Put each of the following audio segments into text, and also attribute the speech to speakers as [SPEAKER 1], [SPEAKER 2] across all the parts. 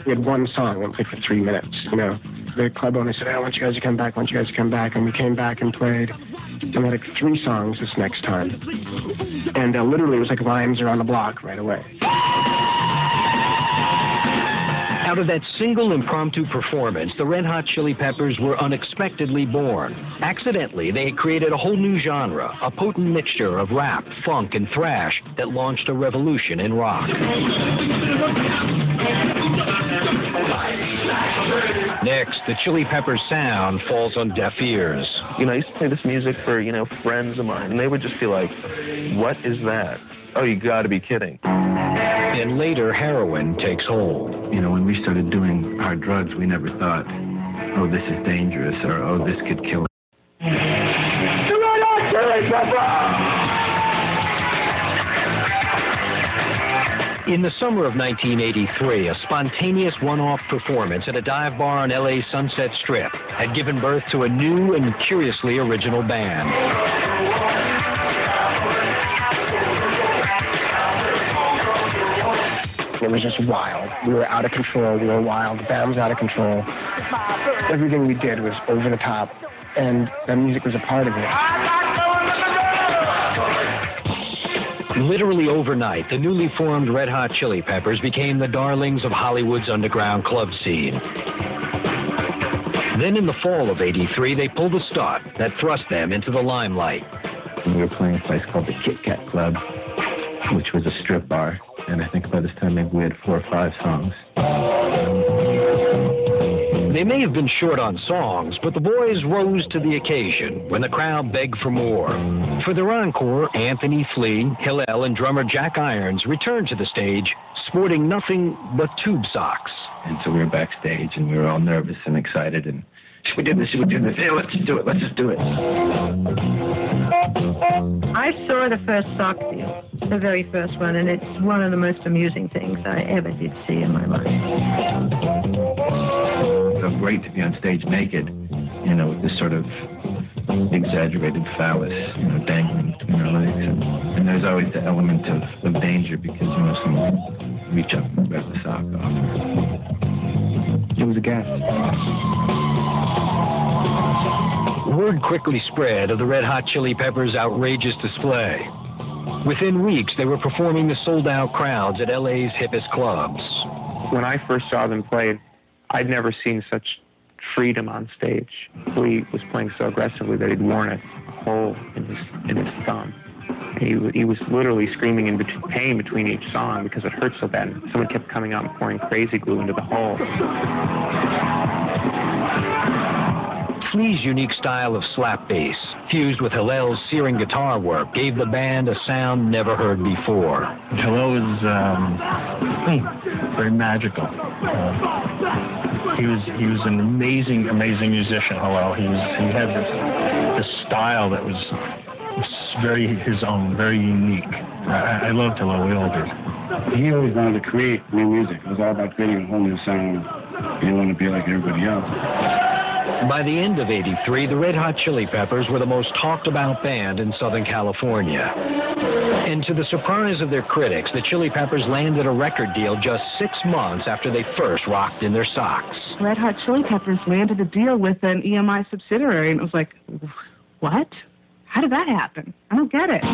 [SPEAKER 1] We had one song and played for 3 minutes, you know. The club owner said, I want you guys to come back, I want you guys to come back. And we came back and played. And we had like 3 songs this next time. And literally it was like limes around the block right away.
[SPEAKER 2] Out of that single impromptu performance, the Red Hot Chili Peppers were unexpectedly born. Accidentally, they created a whole new genre, a potent mixture of rap, funk, and thrash that launched a revolution in rock. Next, the Chili Peppers sound falls on deaf ears.
[SPEAKER 3] You know, I used to play this music for, you know, friends of mine, and they would just be like, what is that? Oh, you gotta be kidding.
[SPEAKER 2] And later, heroin takes hold.
[SPEAKER 4] You know, when we started doing hard drugs, we never thought, oh, this is dangerous, or oh, this could kill.
[SPEAKER 2] In the summer of 1983, a spontaneous one-off performance at a dive bar on LA's Sunset Strip had given birth to a new and curiously original band.
[SPEAKER 1] It was just wild. We were out of control. We were wild. The band was out of control. Everything we did was over the top, and the music was a part of it.
[SPEAKER 2] Literally overnight, the newly formed Red Hot Chili Peppers became the darlings of Hollywood's underground club scene. Then in the fall of '83, they pulled a stunt that thrust them into the limelight.
[SPEAKER 4] We were playing a place called the Kit Kat Club, which was a strip bar. And I think by this time maybe we had 4 or 5 songs.
[SPEAKER 2] They may have been short on songs, but the boys rose to the occasion when the crowd begged for more. For their encore, Anthony Flea, Hillel, and drummer Jack Irons returned to the stage sporting nothing but tube socks.
[SPEAKER 4] And so we were backstage, and we were all nervous and excited, and should we do this, should we do this? Yeah, let's just do it, let's just do it.
[SPEAKER 5] I saw the first sock deal, the very first one, and it's one of the most amusing things I ever did see in my life.
[SPEAKER 4] It felt great to be on stage naked, you know, with this sort of exaggerated phallus, you know, dangling between our legs. And there's always the element of danger because, you know, someone can reach up and grab the sock off. It was a gas.
[SPEAKER 2] Word quickly spread of the Red Hot Chili Peppers' outrageous display. Within weeks, they were performing to sold-out crowds at LA's hippest clubs.
[SPEAKER 6] When I first saw them play, I'd never seen such freedom on stage. He was playing so aggressively that he'd worn a hole in his thumb. He was literally screaming in pain between each song because it hurt so bad. Someone kept coming out and pouring crazy glue into the hole.
[SPEAKER 2] Flea's unique style of slap bass, fused with Hillel's searing guitar work, gave the band a sound never heard before.
[SPEAKER 7] Hillel is very magical. He was an amazing musician. Hillel. He had this style that was very his own, very unique. I loved Hillel. We all did.
[SPEAKER 8] He always wanted to create new music. It was all about creating a whole new sound. He didn't want to be like everybody else.
[SPEAKER 2] By the end of '83, the Red Hot Chili Peppers were the most talked-about band in Southern California. And to the surprise of their critics, the Chili Peppers landed a record deal just 6 months after they first rocked in their socks.
[SPEAKER 9] Red Hot Chili Peppers landed a deal with an EMI subsidiary, and it was like, what? How did that happen? I don't get it.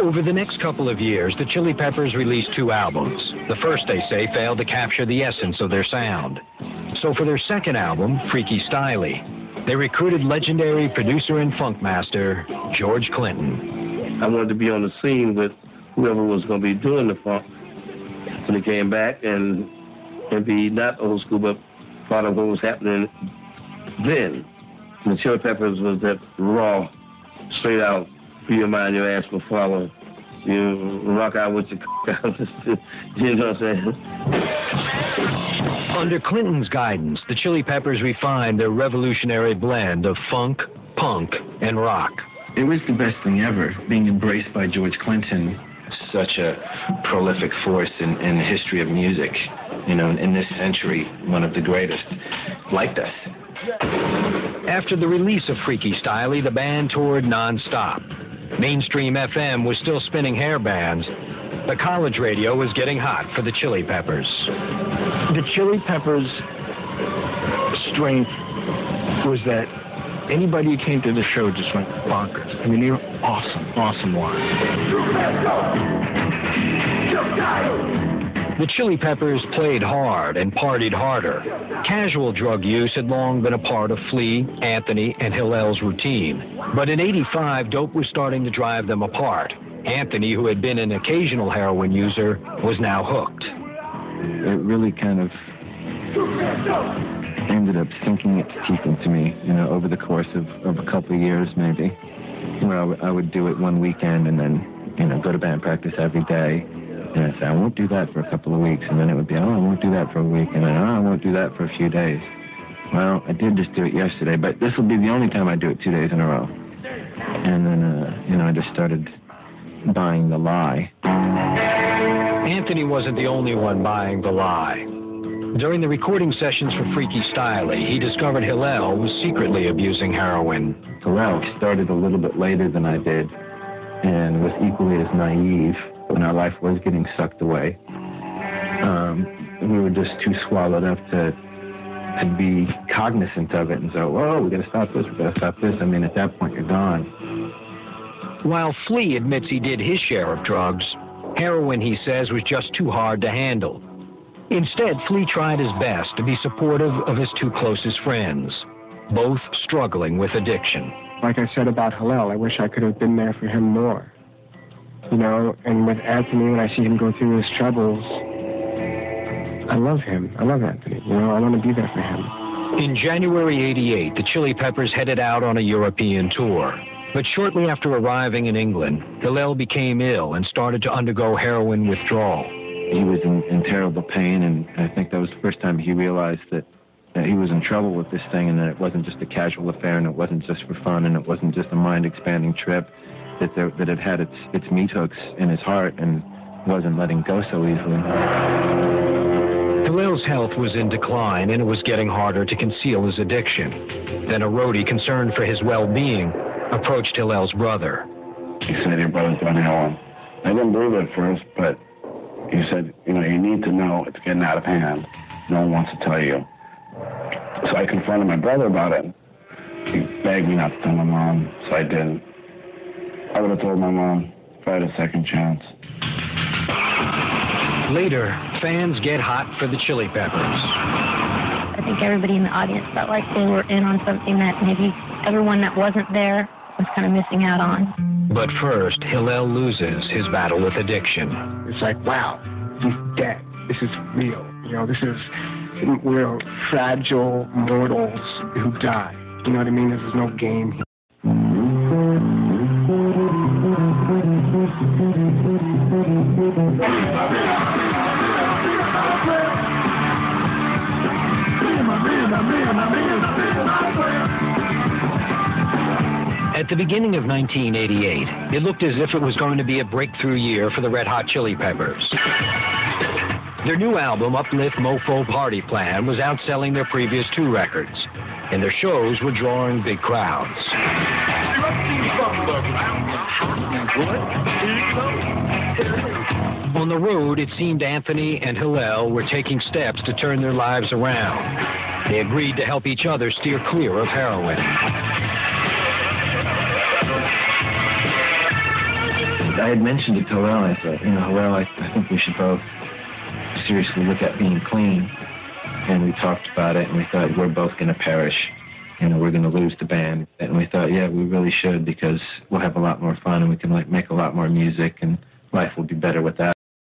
[SPEAKER 2] Over the next couple of years, the Chili Peppers released 2 albums. The first, they say, failed to capture the essence of their sound. So for their second album, Freaky Styley, they recruited legendary producer and funk master George Clinton.
[SPEAKER 10] I wanted to be on the scene with whoever was going to be doing the funk when they came back and be not old school, but part of what was happening then. And the Chili Peppers was that raw, straight out, be your mind, your ass will follow. You rock out with your out. You know what I'm saying?
[SPEAKER 2] Under Clinton's guidance, the Chili Peppers refined their revolutionary blend of funk, punk, and rock.
[SPEAKER 4] It was the best thing ever, being embraced by George Clinton, such a prolific force in the history of music. You know, in this century, one of the greatest, liked us.
[SPEAKER 2] After the release of Freaky Styley, the band toured non-stop. Mainstream FM was still spinning hair bands, The college radio was getting hot for the Chili Peppers.
[SPEAKER 7] The Chili Peppers' strength was that anybody who came to the show just went bonkers. I mean, they were awesome live.
[SPEAKER 2] The Chili Peppers played hard and partied harder. Casual drug use had long been a part of Flea, Anthony, and Hillel's routine. But in '85, dope was starting to drive them apart. Anthony, who had been an occasional heroin user, was now hooked.
[SPEAKER 4] It really kind of ended up sinking its teeth into me, over the course of a couple of years maybe, where I would do it one weekend and then, go to band practice every day. And I'd say, I won't do that for a couple of weeks. And then it would be, I won't do that for a week. And then, I won't do that for a few days. Well, I did just do it yesterday, but this will be the only time I do it 2 days in a row. And then, I just started buying the lie.
[SPEAKER 2] Anthony wasn't the only one buying the lie. During the recording sessions for Freaky Styley, he discovered Hillel was secretly abusing heroin.
[SPEAKER 4] Hillel started a little bit later than I did and was equally as naive when our life was getting sucked away. We were just too swallowed up to be cognizant of it and say, whoa, we got to stop this, we got to stop this. I mean, at that point, you're gone.
[SPEAKER 2] While Flea admits he did his share of drugs, heroin, he says, was just too hard to handle. Instead, Flea tried his best to be supportive of his two closest friends, both struggling with addiction.
[SPEAKER 1] Like I said about Hillel, I wish I could have been there for him more. And with Anthony, when I see him go through his troubles, I love him. I love Anthony. I want to be there for him.
[SPEAKER 2] In January '88, the Chili Peppers headed out on a European tour. But shortly after arriving in England, Hillel became ill and started to undergo heroin withdrawal.
[SPEAKER 4] He was in terrible pain, and I think that was the first time he realized that he was in trouble with this thing and that it wasn't just a casual affair and it wasn't just for fun and it wasn't just a mind-expanding trip, that it had its meat hooks in his heart and wasn't letting go so easily.
[SPEAKER 2] Hillel's health was in decline and it was getting harder to conceal his addiction. Then a roadie concerned for his well-being approached Hillel's brother.
[SPEAKER 8] He said, your brother's on heroin. I didn't believe it at first, but he said, you need to know it's getting out of hand. No one wants to tell you. So I confronted my brother about it. He begged me not to tell my mom, so I didn't. I would have told my mom if I had a second chance.
[SPEAKER 2] Later, fans get hot for the Chili Peppers.
[SPEAKER 11] I think everybody in the audience felt like they were in on something that maybe everyone that wasn't there was kind of missing out on.
[SPEAKER 2] But first, Hillel loses his battle with addiction.
[SPEAKER 1] It's like, wow, he's dead. This is real. We're fragile mortals who die. You know what I mean? There's no game here.
[SPEAKER 2] At the beginning of 1988, it looked as if it was going to be a breakthrough year for the Red Hot Chili Peppers. Their new album, Uplift Mofo Party Plan, was outselling their previous two records, and their shows were drawing big crowds. On the road, it seemed Anthony and Hillel were taking steps to turn their lives around. They agreed to help each other steer clear of heroin.
[SPEAKER 4] I had mentioned it to Hillel. I said, Hillel, I think we should both seriously look at being clean. And we talked about it, and we thought, we're both going to perish. We're going to lose the band. And we thought, yeah, we really should, because we'll have a lot more fun, and we can make a lot more music, and life will be better with that.